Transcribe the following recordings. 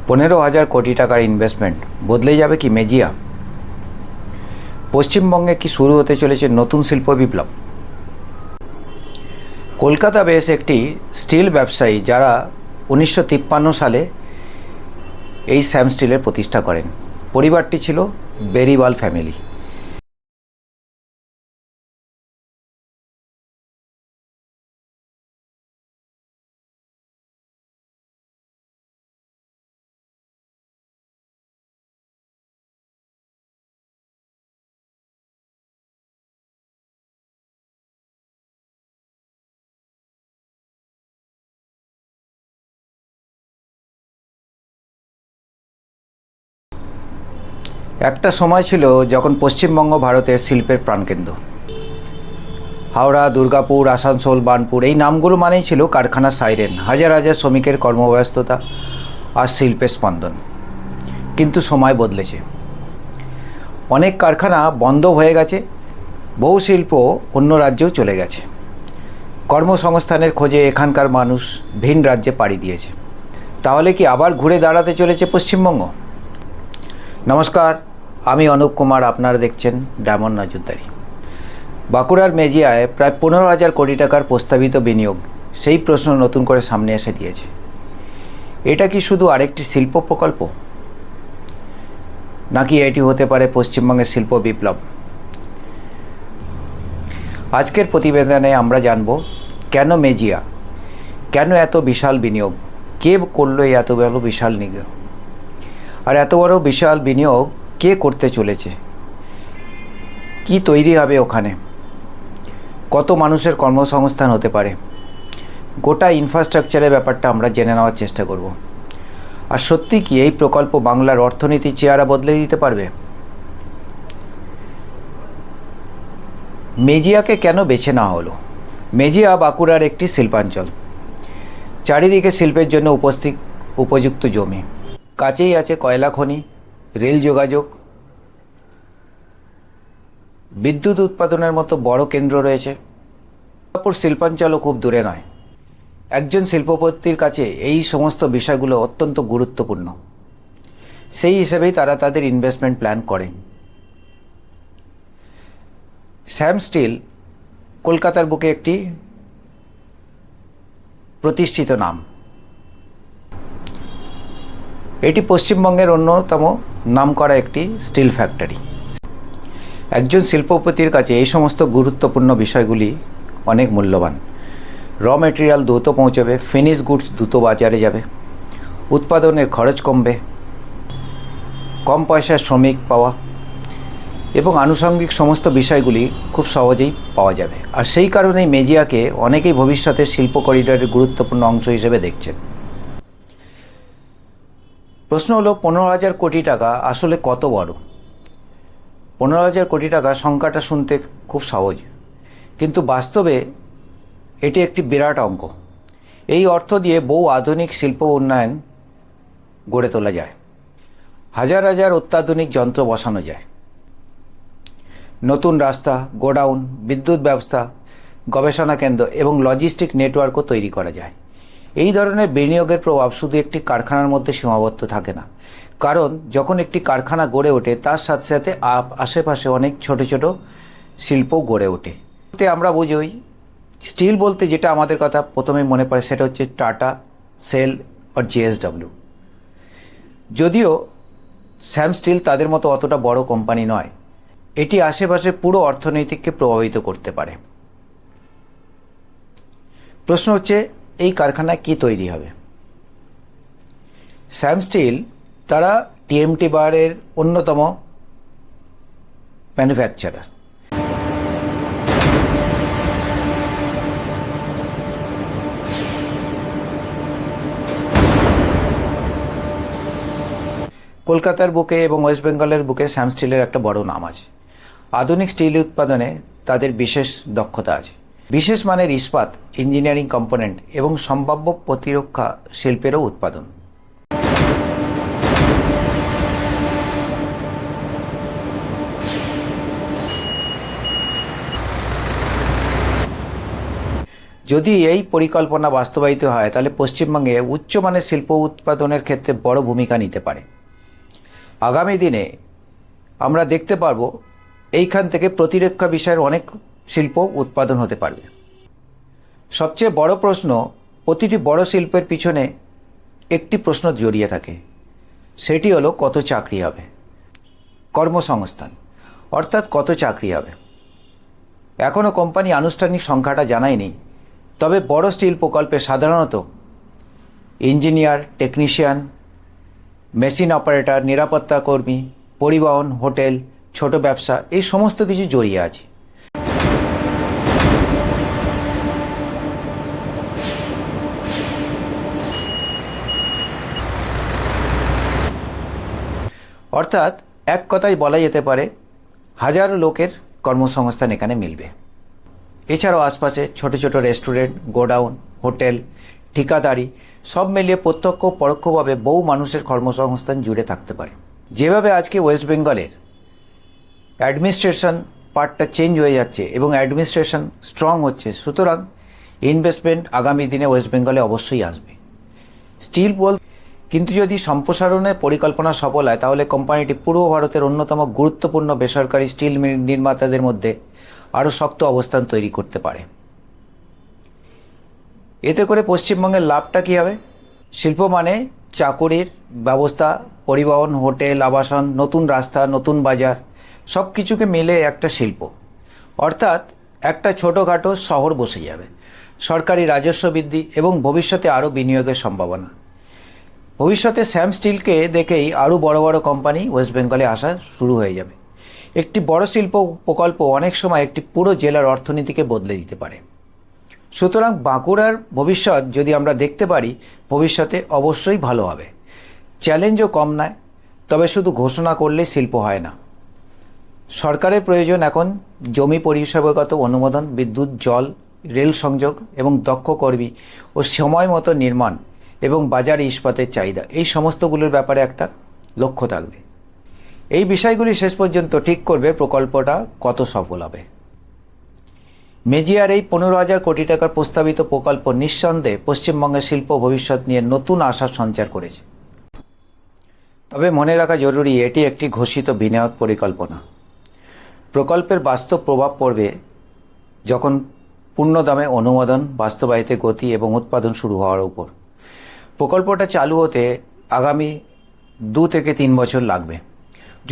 15,000 কোটি টাকার ইনভেস্টমেন্ট বদলে যাবে কি মেজিয়া? পশ্চিমবঙ্গে কি শুরু হতে চলেছে নতুন শিল্প বিপ্লব? কলকাতা বেশ একটি স্টিল ব্যবসায়ী যারা 1953 সালে এই শ্যাম স্টিলের প্রতিষ্ঠা করেন। পরিবারটি ছিল বেরিওয়াল ফ্যামিলি। একটা সময় ছিল যখন পশ্চিমবঙ্গ ভারতের শিল্পের প্রাণকেন্দ্র। হাওড়া, দুর্গাপুর, আসানসোল, বার্নপুর এই নামগুলো মানেই ছিল কারখানার সাইরেন, হাজার হাজার শ্রমিকের কর্মব্যস্ততা আর শিল্পের স্পন্দন। কিন্তু সময় বদলেছে, অনেক কারখানা বন্ধ হয়ে গেছে, বহু শিল্প অন্য রাজ্যেও চলে গেছে। কর্মসংস্থানের খোঁজে এখানকার মানুষ ভিন রাজ্যে পাড়ি দিয়েছে। তাহলে কি আবার ঘুরে দাঁড়াতে চলেছে পশ্চিমবঙ্গ? নমস্কার, আমি অনুপ কুমার, আপনারা দেখছেন ডায়মন্ড নজরদারি। বাঁকুড়ার মেজিয়ায় প্রায় 15,000 কোটি টাকার প্রস্তাবিত বিনিয়োগ, সেই প্রশ্ন নতুন করে সামনে এসে দিয়েছে। এটা কি শুধু আরেকটি শিল্প প্রকল্প, নাকি এটি হতে পারে পশ্চিমবঙ্গের শিল্প বিপ্লব? আজকের প্রতিবেদনে আমরা জানব কেন মেজিয়া, কেন এত বিশাল বিনিয়োগ, কে করলো এই এত বড় বিশাল নিয়োগ, আর এত বড় বিশাল বিনিয়োগ কে করতে চলেছে, কি তৈরি হবে ওখানে, কত মানুষের কর্মসংস্থান হতে পারে। গোটা ইনফ্রাস্ট্রাকচারের ব্যাপারটা আমরা জেনে নেওয়ার চেষ্টা করব। আর সত্যি কি এই প্রকল্প বাংলার অর্থনীতির চেহারা বদলে দিতে পারবে? মেজিয়াকে কেন বেছে নেওয়া হলো? মেজিয়া বাঁকুড়ার একটি শিল্পাঞ্চল, চারিদিকে শিল্পের জন্য উপযুক্ত জমি, কাছেই আছে কয়লা খনি, রেল যোগাযোগ, বিদ্যুৎ উৎপাদনের মতো বড় কেন্দ্র রয়েছে। দুর্গাপুর শিল্পাঞ্চলও খুব দূরে নয়। একজন শিল্পপতির কাছে এই সমস্ত বিষয়গুলো অত্যন্ত গুরুত্বপূর্ণ। সেই হিসেবেই তারা তাদের ইনভেস্টমেন্ট প্ল্যান করেন। শ্যাম স্টিল কলকাতার বুকে একটি প্রতিষ্ঠিত নাম। এটি পশ্চিমবঙ্গের অন্যতম নামকরা একটি স্টিল ফ্যাক্টরি। একজন শিল্পপতির কাছে এই সমস্ত গুরুত্বপূর্ণ বিষয়গুলি অনেক মূল্যবান। র মেটেরিয়াল দ্রুত পৌঁছবে, ফিনিশ গুডস দ্রুত বাজারে যাবে, উৎপাদনের খরচ কমবে, কম পয়সার শ্রমিক পাওয়া এবং আনুষঙ্গিক সমস্ত বিষয়গুলি খুব সহজেই পাওয়া যাবে। আর সেই কারণেই মেজিয়াকে অনেকেই ভবিষ্যতের শিল্প করিডরের গুরুত্বপূর্ণ অংশ হিসেবে দেখছেন। প্রশ্ন হলো 15,000 কোটি টাকা আসলে কত বড়? 15,000 কোটি টাকা সংখ্যাটা শুনতে খুব সহজ, কিন্তু বাস্তবে এটি একটি বিরাট অঙ্ক। এই অর্থ দিয়ে বহু আধুনিক শিল্প উন্নয়ন গড়ে তোলা যায়, হাজার হাজার অত্যাধুনিক যন্ত্র বসানো যায়, নতুন রাস্তা, গোডাউন, বিদ্যুৎ ব্যবস্থা, গবেষণা কেন্দ্র এবং লজিস্টিক নেটওয়ার্কও তৈরি করা যায়। এই ধরনের বিনিয়োগের প্রভাব শুধু একটি কারখানার মধ্যে সীমাবদ্ধ থাকে না, কারণ যখন একটি কারখানা গড়ে ওঠে তার সাথে সাথে আশেপাশে অনেক ছোট ছোট শিল্প গড়ে ওঠে। আমরা বুঝি স্টিল বলতে যেটা আমাদের কথা প্রথমে মনে পড়ে সেটা হচ্ছে টাটা, সেল আর JSW। যদিও শ্যাম স্টিল তাদের মতো অতটা বড় কোম্পানি নয়, এটি আশেপাশে পুরো অর্থনৈতিককে প্রভাবিত করতে পারে। প্রশ্ন হচ্ছে এই কারখানায় কি তৈরি হবে? শ্যাম স্টিল তারা TMT বারের অন্যতম ম্যানুফ্যাকচারার। কলকাতার বুকে এবং ওয়েস্ট বেঙ্গলের বুকে শ্যাম স্টিলের একটা বড় নাম আছে। আধুনিক স্টিল উৎপাদনে তাদের বিশেষ দক্ষতা আছে। বিশেষ মানের ইস্পাত, ইঞ্জিনিয়ারিং কম্পোনেন্ট এবং সম্ভাব্য প্রতিরক্ষা শিল্পেরও উৎপাদন। যদি এই পরিকল্পনা বাস্তবায়িত হয় তাহলে পশ্চিমবঙ্গে উচ্চমানের শিল্প উৎপাদনের ক্ষেত্রে বড় ভূমিকা নিতে পারে। আগামী দিনে আমরা দেখতে পারবো এইখান থেকে প্রতিরক্ষা বিষয়ের অনেক শিল্প উৎপাদন হতে পারবে। সবচেয়ে বড় প্রশ্ন, প্রতিটি বড় শিল্পের পিছনে একটি প্রশ্ন জড়িয়ে থাকে, সেটি হলো কত চাকরি হবে, কর্মসংস্থান, অর্থাৎ কত চাকরি হবে। এখনও কোম্পানি আনুষ্ঠানিক সংখ্যাটা জানায়নি, তবে বড় স্টিল প্রকল্পে সাধারণত ইঞ্জিনিয়ার, টেকনিশিয়ান, মেশিন অপারেটর, নিরাপত্তা কর্মী, পরিবহন, হোটেল, ছোট ব্যবসা, এই সমস্ত কিছু জড়িয়ে আছে। অর্থাৎ এক কথায় বলা যেতে পারে হাজারো লোকের কর্মসংস্থান এখানে মিলবে। এছাড়াও আশপাশে ছোট ছোট রেস্টুরেন্ট, গোডাউন, হোটেল, ঠিকাদারি সব মিলিয়ে প্রত্যক্ষ পরোক্ষভাবে বহু মানুষের কর্মসংস্থান জুড়ে থাকতে পারে। যেভাবে আজকে ওয়েস্ট বেঙ্গলের অ্যাডমিনিস্ট্রেশন পার্টটা চেঞ্জ হয়ে যাচ্ছে এবং অ্যাডমিনিস্ট্রেশন স্ট্রং হচ্ছে, সুতরাং ইনভেস্টমেন্ট আগামী দিনে ওয়েস্ট বেঙ্গলে অবশ্যই আসবে। স্টিল কিন্তু যদি সম্প্রসারণের পরিকল্পনা সফল হয় তাহলে কোম্পানিটি পূর্ব ভারতের অন্যতম গুরুত্বপূর্ণ বেসরকারি স্টিল নির্মাতাদের মধ্যে আরও শক্ত অবস্থান তৈরি করতে পারে। এতে করে পশ্চিমবঙ্গের লাভটা কী হবে? শিল্প মানে চাকুরির ব্যবস্থা, পরিবহন, হোটেল, আবাসন, নতুন রাস্তা, নতুন বাজার, সব কিছুকে মিলে একটা শিল্প, অর্থাৎ একটা ছোটোখাটো শহর বসে যাবে। সরকারি রাজস্ব বৃদ্ধি এবং ভবিষ্যতে আরও বিনিয়োগের সম্ভাবনা। ভবিষ্যতে শ্যাম স্টিলকে দেখেই আরও বড় বড় কোম্পানি ওয়েস্ট বেঙ্গলে আসা শুরু হয়ে যাবে। একটি বড় শিল্প প্রকল্প অনেক সময় একটি পুরো জেলার অর্থনীতিকে বদলে দিতে পারে। সুতরাং বাঁকুড়ার ভবিষ্যৎ যদি আমরা দেখতে পারি, ভবিষ্যতে অবশ্যই ভালো হবে। চ্যালেঞ্জও কম নয়, তবে শুধু ঘোষণা করলে শিল্প হয় না। সরকারের প্রয়োজন এখন জমি পরিষেবাগত অনুমোদন, বিদ্যুৎ, জল, রেল সংযোগ এবং দক্ষ কর্মী ও সময় মতো নির্মাণ এবং বাজারে ইস্পাতের চাহিদা, এই সমস্তগুলোর ব্যাপারে একটা লক্ষ্য থাকবে। এই বিষয়গুলি শেষ পর্যন্ত ঠিক করবে প্রকল্পটা কত সফল হবে। মেজিয়ার এই 15,000 কোটি টাকার প্রস্তাবিত প্রকল্প নিঃসন্দেহে পশ্চিমবঙ্গের শিল্প ভবিষ্যৎ নিয়ে নতুন আশার সঞ্চার করেছে। তবে মনে রাখা জরুরি, এটি একটি ঘোষিত বিনিয়োগ পরিকল্পনা। প্রকল্পের বাস্তব প্রভাব পড়বে যখন পূর্ণদামে অনুমোদন, বাস্তবায়িত গতি এবং উৎপাদন শুরু হওয়ার উপর। প্রকল্পটা চালু হতে আগামী 2 থেকে 3 বছর লাগবে।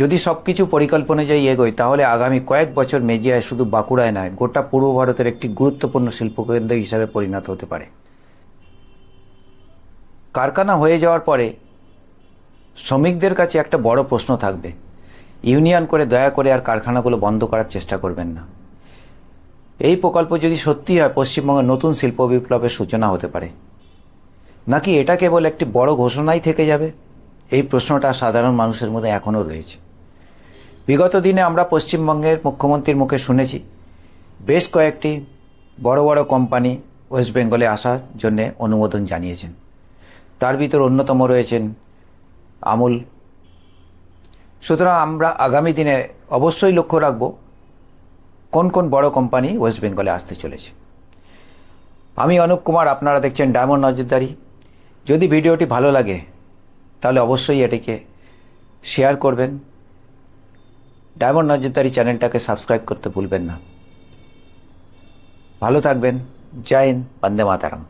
যদি সব কিছু পরিকল্পনা অনুযায়ী এগোয় তাহলে আগামী কয়েক বছর মেজিয়ায় শুধু বাঁকুড়ায় নয়, গোটা পূর্ব ভারতের একটি গুরুত্বপূর্ণ শিল্পকেন্দ্র হিসাবে পরিণত হতে পারে। কারখানা হয়ে যাওয়ার পরে শ্রমিকদের কাছে একটা বড় প্রশ্ন থাকবে, ইউনিয়ন করে দয়া করে আর কারখানাগুলো বন্ধ করার চেষ্টা করবেন না। এই প্রকল্প যদি সত্যি হয় পশ্চিমবঙ্গের নতুন শিল্প বিপ্লবের সূচনা হতে পারে, নাকি এটা কেবল একটি বড় ঘোষণাই থেকে যাবে? এই প্রশ্নটা সাধারণ মানুষের মধ্যে এখনও রয়েছে। বিগত দিনে আমরা পশ্চিমবঙ্গের মুখ্যমন্ত্রীর মুখে শুনেছি বেশ কয়েকটি বড় বড় কোম্পানি ওয়েস্ট বেঙ্গলে আসার জন্যে অনুমোদন জানিয়েছেন। তার ভিতর অন্যতম রয়েছেন আমুল। সুতরাং আমরা আগামী দিনে অবশ্যই লক্ষ্য রাখব কোন কোন বড় কোম্পানি ওয়েস্ট বেঙ্গলে আসতে চলেছে। আমি অনুপ কুমার, আপনারা দেখছেন ডায়মন্ড নজরদারি। যদি ভিডিওটি ভালো লাগে তাহলে অবশ্যই এটিকে শেয়ার করবেন। ডায়মন্ড নজরদারি চ্যানেলটাকে সাবস্ক্রাইব করতে ভুলবেন না। ভালো থাকবেন। জয় হিন্দ, বন্দে মাতরম।